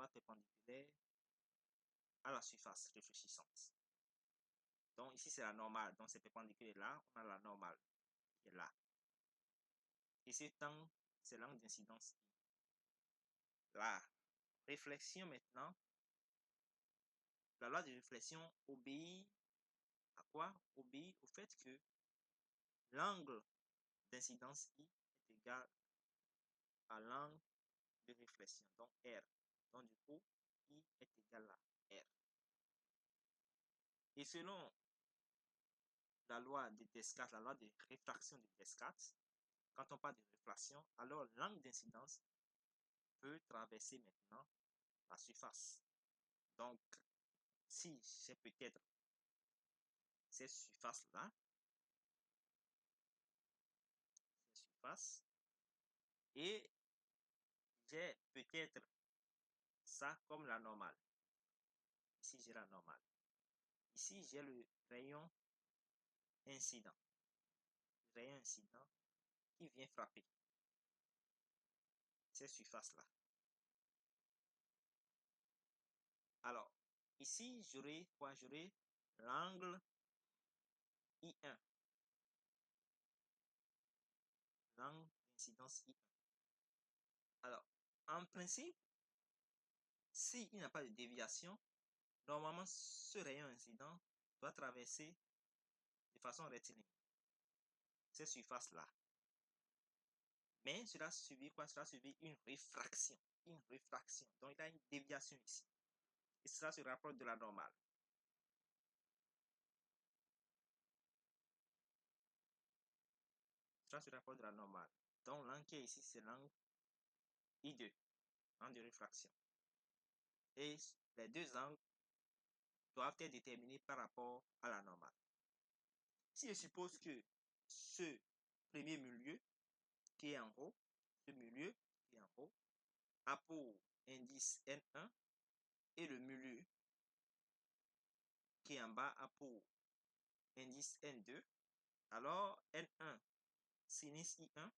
sera perpendiculaire à la surface réfléchissante. Donc ici c'est la normale, donc c'est perpendiculaire là, on a la normale qui est là. Et cet angle, c'est l'angle d'incidence I. La réflexion maintenant, la loi de réflexion obéit à quoi? Obéit au fait que l'angle d'incidence I est égal à l'angle de réflexion, donc R. Donc du coup, I est égal à R. Et selon la loi de Descartes, la loi de réfraction de Descartes, quand on parle de réfraction, alors l'angle d'incidence peut traverser maintenant la surface. Donc, si j'ai peut-être cette surface-là, et j'ai peut-être ça comme la normale. Ici, j'ai la normale. Ici, j'ai le rayon incident. Le rayon incident qui vient frapper cette surface-là. Alors, ici, j'aurai quoi? J'aurai l'angle I1. L'angle d'incidence I1. Alors, en principe, s'il n'y a pas de déviation, normalement, ce rayon incident doit traverser de façon rectiligne cette surface-là. Mais cela subit quoi? Cela subit une réfraction. Une réfraction. Donc, il y a une déviation ici. Et cela se rapproche de la normale. Cela se rapproche de la normale. Donc, l'angle qui est ici, c'est l'angle I2, angle de réfraction. Et les deux angles doivent être déterminés par rapport à la normale. Si je suppose que ce premier milieu qui est en haut, ce milieu qui est en haut, a pour indice N1 et le milieu qui est en bas a pour indice N2, alors N1 sinus I1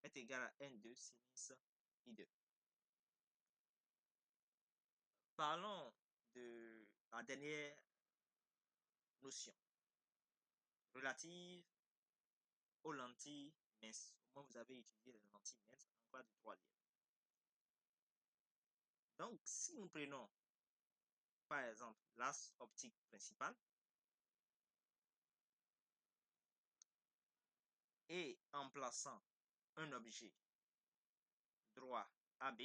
est égal à N2 sinus I2. Parlons de la dernière notion relative aux lentilles minces. Au moins, vous avez étudié les lentilles minces en classe du 3e. Donc, si nous prenons, par exemple, l'axe optique principal et en plaçant un objet droit AB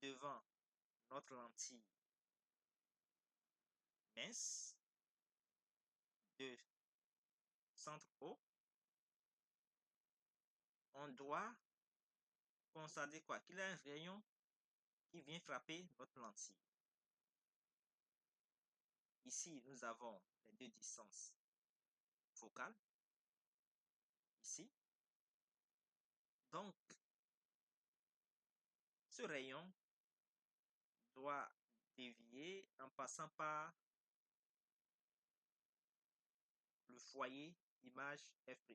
devant notre lentille mince de centre O, on doit constater quoi? Qu'il y a un rayon qui vient frapper notre lentille. Ici, nous avons les deux distances focales. Ici. Donc, ce rayon doit dévier en passant par le foyer image F'.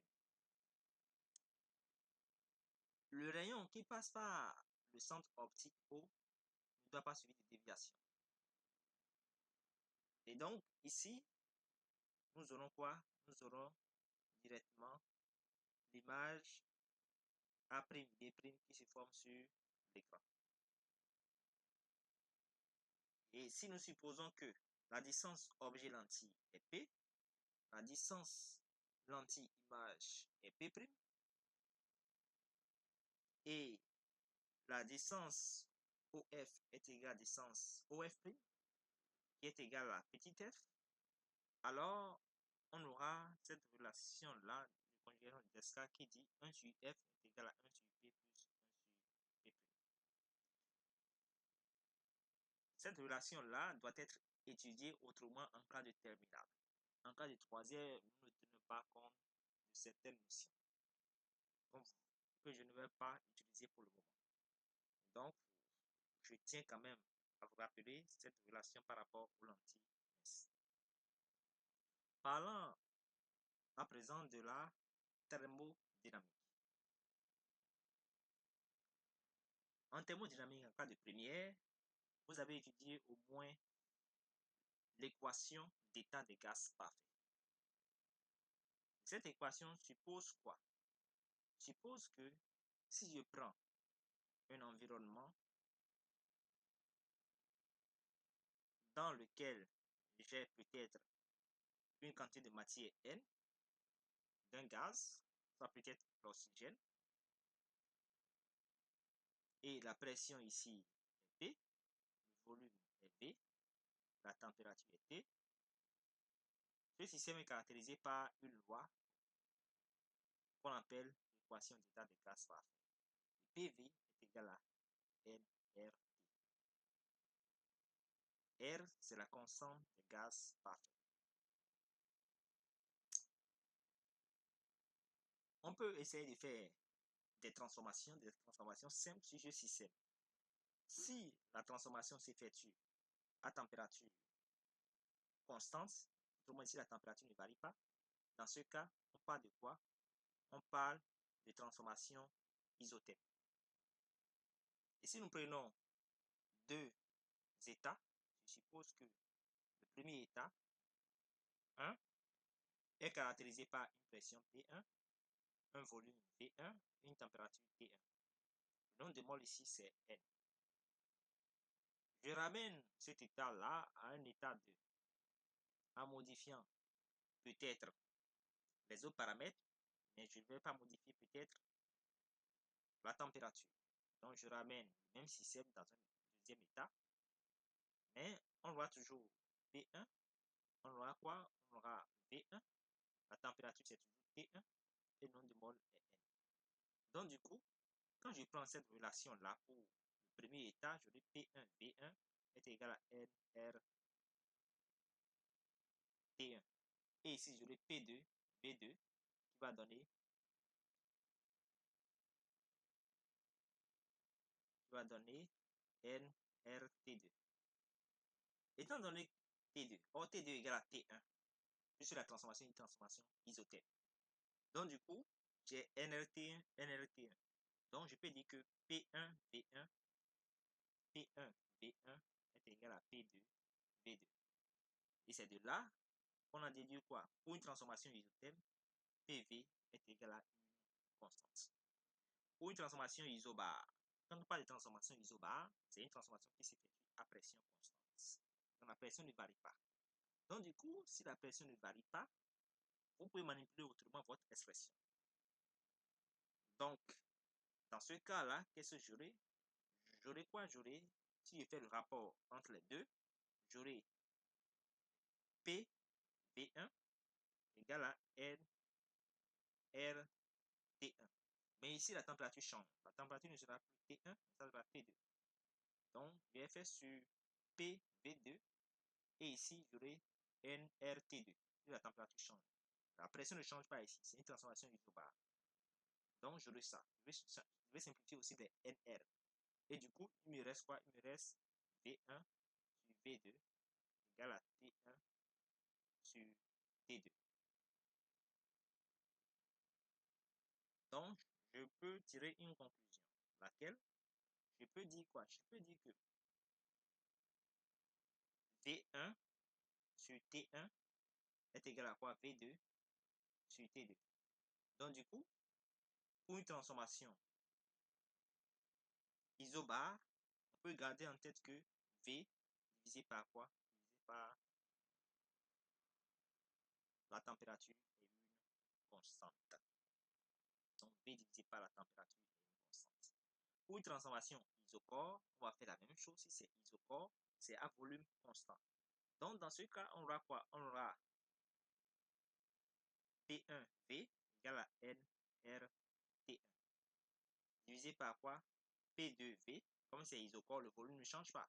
Le rayon qui passe par le centre optique O ne doit pas subir de déviation. Et donc, ici, nous aurons quoi? Nous aurons directement l'image A'B' qui se forme sur l'écran. Et si nous supposons que la distance objet-lentille est P, la distance lentille-image est P', et la distance OF est égale à la distance OF', qui est égale à petit f, alors on aura cette relation-là de conjugation de Descartes qui dit 1 sur f est égal à 1 sur p plus 1 sur p'. Cette relation-là doit être étudiée autrement en cas de terminale. En cas de troisième, nous ne tenons pas compte de certaines notions que je ne vais pas utiliser pour le moment. Donc, je tiens quand même à vous rappeler cette relation par rapport aux lentilles minces. Parlons à présent de la thermodynamique. En thermodynamique, en cas de première, vous avez étudié au moins l'équation d'état de gaz parfait. Cette équation suppose quoi? Suppose que si je prends un environnement dans lequel j'ai peut-être une quantité de matière N, d'un gaz, ça peut être l'oxygène, et la pression ici est P, le volume est V, la température est T. Ce système est caractérisé par une loi qu'on appelle l'équation d'état de gaz parfait. PV est égal à nRT. R, c'est la constante de gaz parfait. On peut essayer de faire des transformations simples sur ce système. Si la transformation s'effectue à température constante, autrement dit si la température ne varie pas, dans ce cas, on parle de quoi? On parle de transformation isotherme. Et si nous prenons deux états, je suppose que le premier état, 1, est caractérisé par une pression P1, un volume V1, une température T1. Le nombre de moles ici, c'est N. Je ramène cet état-là à un état 2 en modifiant peut-être les autres paramètres, mais je ne vais pas modifier peut-être la température. Donc, je ramène le même système dans un deuxième état, mais on aura toujours P1, on aura quoi? On aura V1, la température c'est toujours T1 et le nombre de moles est N. Donc, du coup, quand je prends cette relation-là pour le premier état, j'aurai P1, V1 est égal à NR T1. Et ici, j'aurai P2, V2 qui va donner NRT2. Étant donné T2, or T2 égale à T1, je suis la transformation d'une transformation isotherme. Donc du coup, j'ai NRT1, NRT1. Donc je peux dire que P1, V1, P1, V1 est égal à P2, V2. Et c'est de là qu'on a déduit quoi? Pour une transformation isotherme, PV est égal à une constante. Pour une transformation isobare, quand on parle de transformation isobare, c'est une transformation qui s'effectue à pression constante. Donc la pression ne varie pas. Donc du coup, si la pression ne varie pas, vous pouvez manipuler autrement votre expression. Donc, dans ce cas-là, qu'est-ce que j'aurai? J'aurai quoi? J'aurai, si je fais le rapport entre les deux, j'aurai P V1 égale à NRT1. Mais ici, la température change. La température ne sera plus T1, mais ça sera T2. Donc, je vais faire sur PV2 et ici, j'aurai NRT2. La température change. La pression ne change pas ici. C'est une transformation isobare. Donc, j'aurai ça. Je vais simplifier aussi des NR. Et du coup, il me reste quoi? Il me reste V1 sur V2 égale à T1 sur T2. Donc, je peux tirer une conclusion. Laquelle? Je peux dire quoi? Je peux dire que V1 sur T1 est égal à quoi? V2 sur T2. Donc, du coup, pour une transformation isobare, on peut garder en tête que V divisé par quoi? Divisé par la température est une constante. Donc, V divisé par la température est une constante. Pour une transformation isocore, on va faire la même chose. Si c'est isocore, c'est à volume constant. Donc, dans ce cas, on aura quoi? On aura P1V égale à NRT1. Divisé par quoi? P2V. Comme c'est isocore, le volume ne change pas.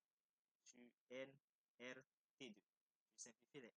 Sur NRT2. Je simplifie les